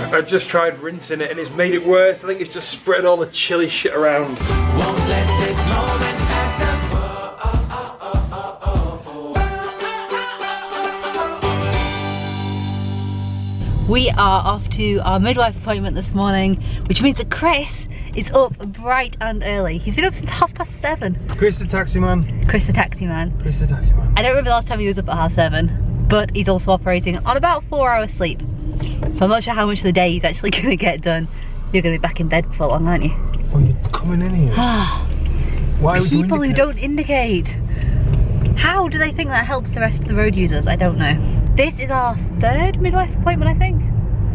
I just tried rinsing it and it's made it worse. I think it's just spread all the chilly shit around. Won't let this moment pass us. We are off to our midwife appointment this morning, which means that Chris is up bright and early. He's been up since 7:30. Chris the taxi man. Chris the taxi man. Chris the taxi man. I don't remember the last time he was up at 7:30, but he's also operating on about 4 hours sleep. So I'm not sure how much of the day he's actually gonna get done. You're gonna be back in bed before long, aren't you? Oh, you're coming in here. Why would you People who don't indicate. How do they think that helps the rest of the road users? I don't know. This is our 3rd midwife appointment, I think.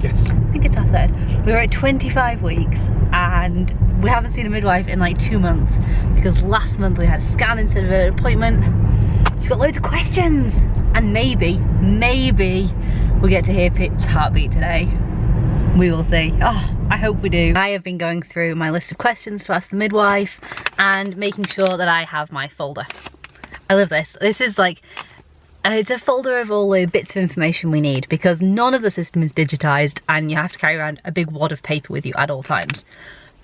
Yes. I think it's our 3rd. We were at 25 weeks and we haven't seen a midwife in like 2 months because last month we had a scan instead of an appointment. So we've got loads of questions and maybe we'll get to hear Pip's heartbeat today. We will see. Oh, I hope we do. I have been going through my list of questions to ask the midwife and making sure that I have my folder. I love this. This is like, it's a folder of all the bits of information we need because none of the system is digitized and you have to carry around a big wad of paper with you at all times.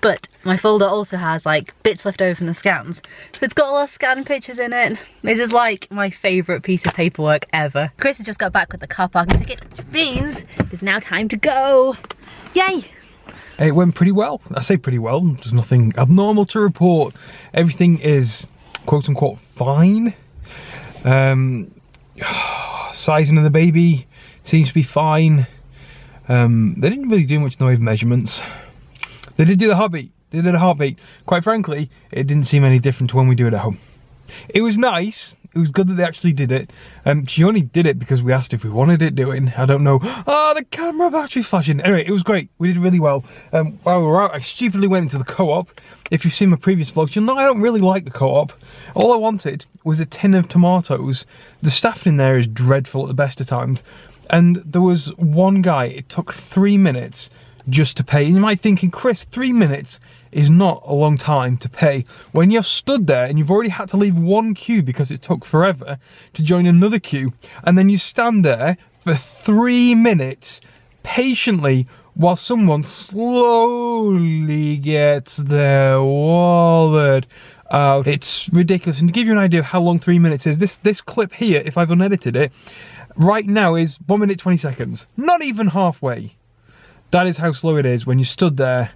But my folder also has like bits left over from the scans. So it's got all our scan pictures in it. This is like my favourite piece of paperwork ever. Chris has just got back with the car parking ticket, which means it's now time to go. Yay! It went pretty well. I say pretty well. There's nothing abnormal to report. Everything is quote unquote fine. Sizing of the baby seems to be fine. They didn't really do much in the way of measurements. They did do the heartbeat. They did a heartbeat. Quite frankly, it didn't seem any different to when we do it at home. It was nice. It was good that they actually did it. She only did it because we asked if we wanted it doing. I don't know. Oh, the camera battery's flashing. Anyway, it was great. We did really well. While we were out, I stupidly went into the co-op. If you've seen my previous vlogs, you'll know I don't really like the co-op. All I wanted was a tin of tomatoes. The staff in there is dreadful at the best of times. And there was one guy, it took 3 minutes just to pay. And you might be thinking, Chris, 3 minutes is not a long time to pay. When you're stood there and you've already had to leave one queue because it took forever to join another queue, and then you stand there for 3 minutes patiently while someone slowly gets their wallet out. It's ridiculous. And to give you an idea of how long 3 minutes is, this clip here, if I've unedited it, right now is 1 minute 20 seconds. Not even halfway. That is how slow it is when you stood there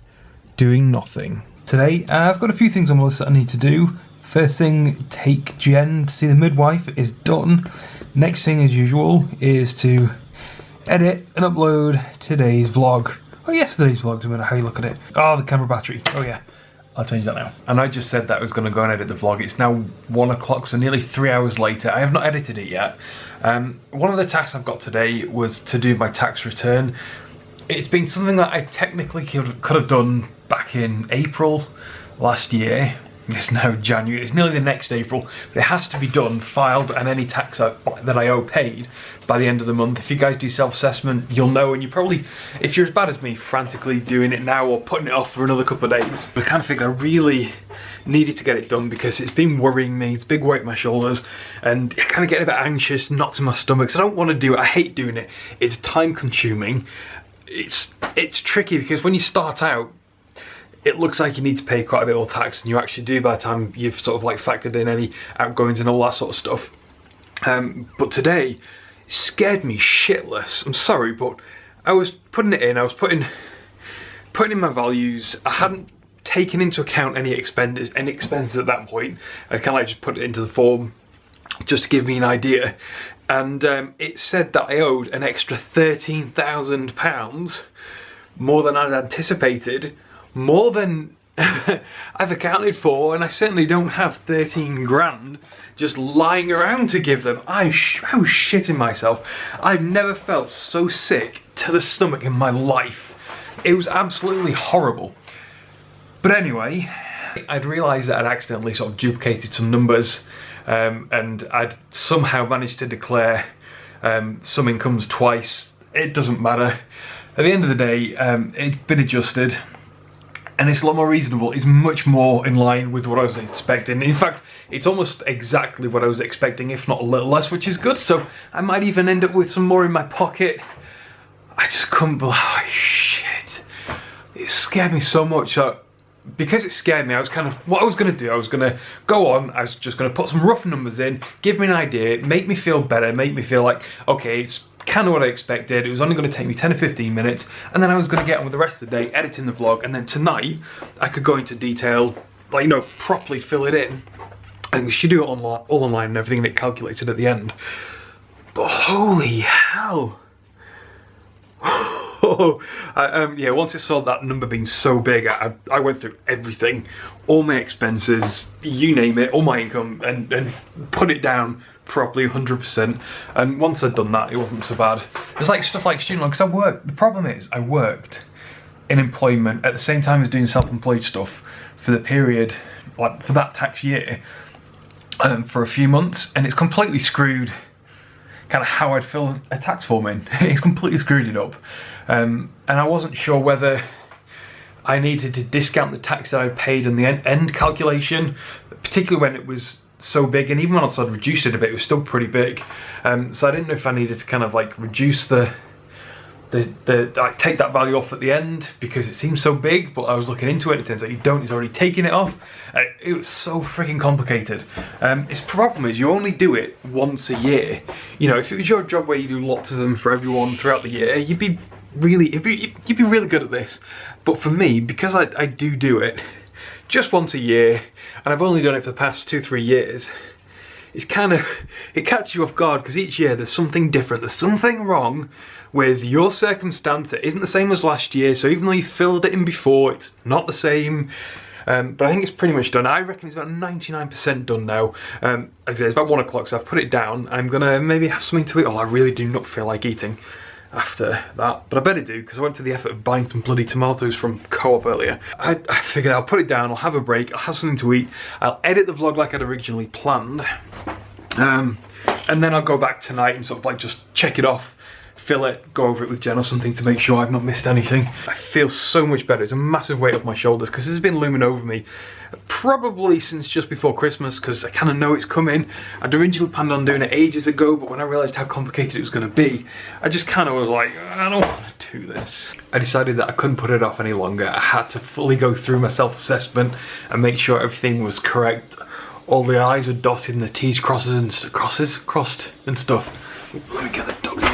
doing nothing. Today, I've got a few things on my list that I need to do. First thing, take Jen to see the midwife is done. Next thing, as usual, is to edit and upload today's vlog. Oh, yesterday's vlog, no matter how you look at it. Oh, the camera battery. Oh yeah, I'll change that now. And I just said that I was going to go and edit the vlog. It's now 1 o'clock, so nearly 3 hours later. I have not edited it yet. One of the tasks I've got today was to do my tax return. It's been something that I technically could have done back in April last year. It's now January, it's nearly the next April. But it has to be done, filed, and any tax that I owe paid by the end of the month. If you guys do self-assessment, you'll know, and you probably, if you're as bad as me, frantically doing it now or putting it off for another couple of days. But I kind of figured I really needed to get it done because it's been worrying me, it's a big weight on my shoulders, and I kind of get a bit anxious, knots in my stomach, because I don't want to do it, I hate doing it. It's time consuming. It's tricky because when you start out, it looks like you need to pay quite a bit more tax than you actually do by the time you've sort of like factored in any outgoings and all that sort of stuff. But today, it scared me shitless. I'm sorry, but I was putting it in, I was putting in my values. I hadn't taken into account any expenses at that point. I kind of like just put it into the form just to give me an idea. And it said that I owed an extra £13,000, more than I'd anticipated, more than I've accounted for, and I certainly don't have 13 grand just lying around to give them. I was shitting myself. I've never felt so sick to the stomach in my life. It was absolutely horrible. But anyway, I'd realised that I'd accidentally sort of duplicated some numbers. And I'd somehow managed to declare some incomes twice. It doesn't matter. At the end of the day, it's been adjusted and it's a lot more reasonable. It's much more in line with what I was expecting. In fact, it's almost exactly what I was expecting, if not a little less, which is good. So I might even end up with some more in my pocket. I just couldn't believe, oh shit. scared me so much. So because it scared me, I was kind of, what I was going to do, I was going to go on, I was just going to put some rough numbers in, give me an idea, make me feel better, make me feel like, okay, it's kind of what I expected. It was only going to take me 10 or 15 minutes, and then I was going to get on with the rest of the day, editing the vlog, and then tonight I could go into detail, like, you know, properly fill it in. And we should do it all online and everything, and it calculated at the end. But holy hell. Yeah, once I saw that number being so big, I went through everything, all my expenses, you name it, all my income, and put it down properly 100%. And once I'd done that, it wasn't so bad. It's like stuff like student loan, because I worked. The problem is, I worked in employment at the same time as doing self-employed stuff for the period, like for that tax year, for a few months, and it's completely screwed kind of how I'd fill a tax form in. It's completely screwed it up. And I wasn't sure whether I needed to discount the tax that I paid in the end calculation, particularly when it was so big, and even when I'd reduced it a bit, it was still pretty big. So I didn't know if I needed to kind of like reduce like take that value off at the end because it seems so big, but I was looking into it, it turns out you don't, it's already taking it off. It was so freaking complicated. Its problem is you only do it once a year. You know, if it was your job where you do lots of them for everyone throughout the year, you'd be really good at this. But for me, because I do it just once a year, and I've only done it for the past 2-3 years, it's kind of, it catches you off guard because each year there's something different, there's something wrong with your circumstance. It isn't the same as last year, so even though you filled it in before, it's not the same. But I think it's pretty much done. I reckon it's about 99% done now. Like I say, it's about 1 o'clock, so I've put it down. I'm gonna maybe have something to eat. Oh, I really do not feel like eating after that, but I better do, because I went to the effort of buying some bloody tomatoes from Co-op earlier. I figured I'll put it down, I'll have a break, I'll have something to eat, I'll edit the vlog like I'd originally planned, and then I'll go back tonight and sort of like just check it off, fill it, go over it with Jen or something to make sure I've not missed anything. I feel so much better. It's a massive weight off my shoulders because this has been looming over me probably since just before Christmas, because I kind of know it's coming. I'd originally planned on doing it ages ago, but when I realised how complicated it was going to be, I just kind of was like, I don't want to do this. I decided that I couldn't put it off any longer. I had to fully go through my self-assessment and make sure everything was correct. All the I's were dotted and the T's crossed and stuff. Let me get the dogs in.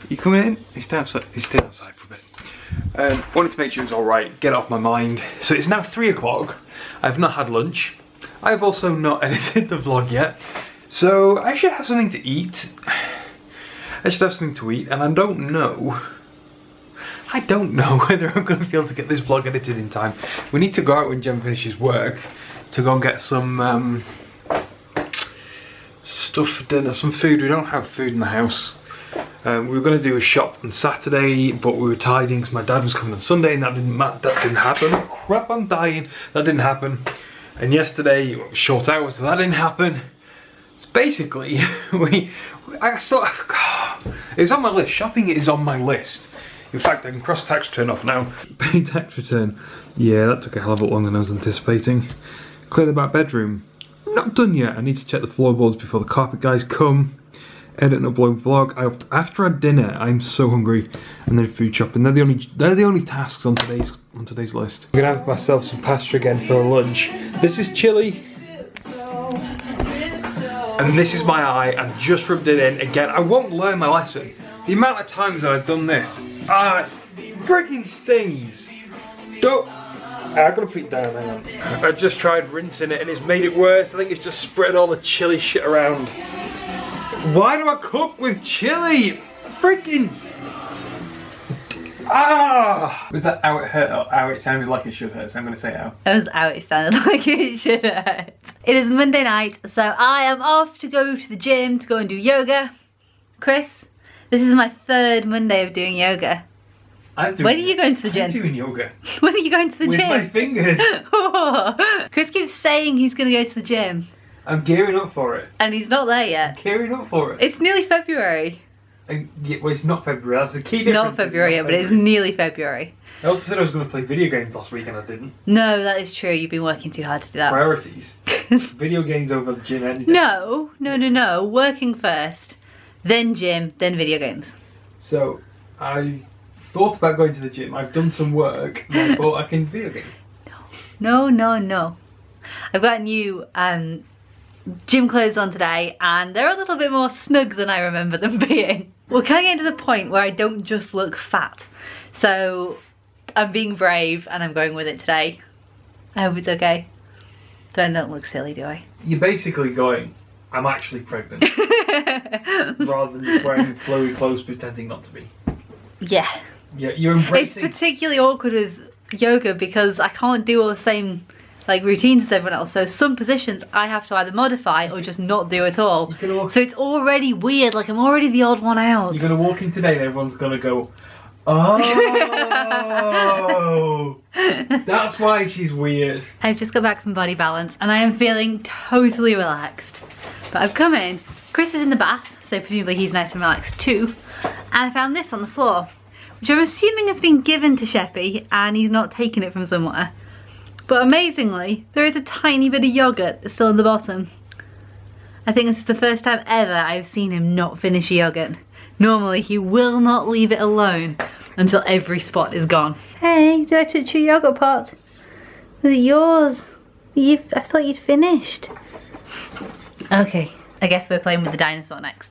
You coming in? He's staying outside for a bit. Wanted to make sure it was alright, get it off my mind. So it's now 3 o'clock. I've not had lunch. I've also not edited the vlog yet. So I should have something to eat. And I don't know whether I'm going to be able to get this vlog edited in time. We need to go out when Jen finishes work to go and get some stuff for dinner, some food. We don't have food in the house. We were going to do a shop on Saturday, but we were tidying because my dad was coming on Sunday, and that didn't happen. Oh, crap, I'm dying. That didn't happen. And yesterday, it was short hours, so that didn't happen. So basically, it's on my list. Shopping is on my list. In fact, I can cross tax return off now. Pay tax return. Yeah, that took a hell of a lot longer than I was anticipating. Clear the back bedroom. Not done yet. I need to check the floorboards before the carpet guys come. Edit and upload vlog. After I had dinner, I'm so hungry, and then food shopping. They're the only tasks on today's list. I'm gonna have myself some pasta again for lunch. This is chili, and this is my eye. I've just rubbed it in again. I won't learn my lesson. The amount of times that I've done this, freaking stings. Don't. I've got to put it down. Hang on. I just tried rinsing it, and it's made it worse. I think it's just spread all the chili shit around. Why do I cook with chili? Freaking... Was that how it hurt or how it sounded like it should hurt? So I'm going to say how. That was how it sounded like it should hurt. It is Monday night, so I am off to go to the gym to go and do yoga. Chris, this is my 3rd Monday of doing yoga. When are you going to the gym? I'm doing yoga. When are you going to the gym? With my fingers. Chris keeps saying he's going to go to the gym. I'm gearing up for it. And he's not there yet. Gearing up for it. It's nearly February. Yeah, well, it's not February. That's the key It's difference. not February yet, but it's nearly February. I also said I was going to play video games last week and I didn't. No, that is true. You've been working too hard to do that. Priorities. Video games over gym any day. No. Working first, then gym, then video games. So, I thought about going to the gym. I've done some work. And I thought I can video game. No, no, no. I've got new gym clothes on today and they're a little bit more snug than I remember them being. We're kind of getting to the point where I don't just look fat. So I'm being brave and I'm going with it today. I hope it's okay. So I don't look silly, do I? You're basically going, I'm actually pregnant. Rather than just wearing flowy clothes pretending not to be. Yeah. Yeah, you're embracing... It's particularly awkward with yoga because I can't do all the same like routines as everyone else. So some positions I have to either modify or just not do at all. So it's already weird, like I'm already the odd one out. You're going to walk in today and everyone's going to go, oh, that's why she's weird. I've just got back from Body Balance and I am feeling totally relaxed. But I've come in, Chris is in the bath, so presumably he's nice and relaxed too. And I found this on the floor, which I'm assuming has been given to Sheppy and he's not taken it from somewhere. But amazingly, there is a tiny bit of yogurt still in the bottom. I think this is the first time ever I've seen him not finish a yogurt. Normally he will not leave it alone until every spot is gone. Hey, did I touch your yogurt pot? Was it yours? I thought you'd finished. Okay, I guess we're playing with the dinosaur next.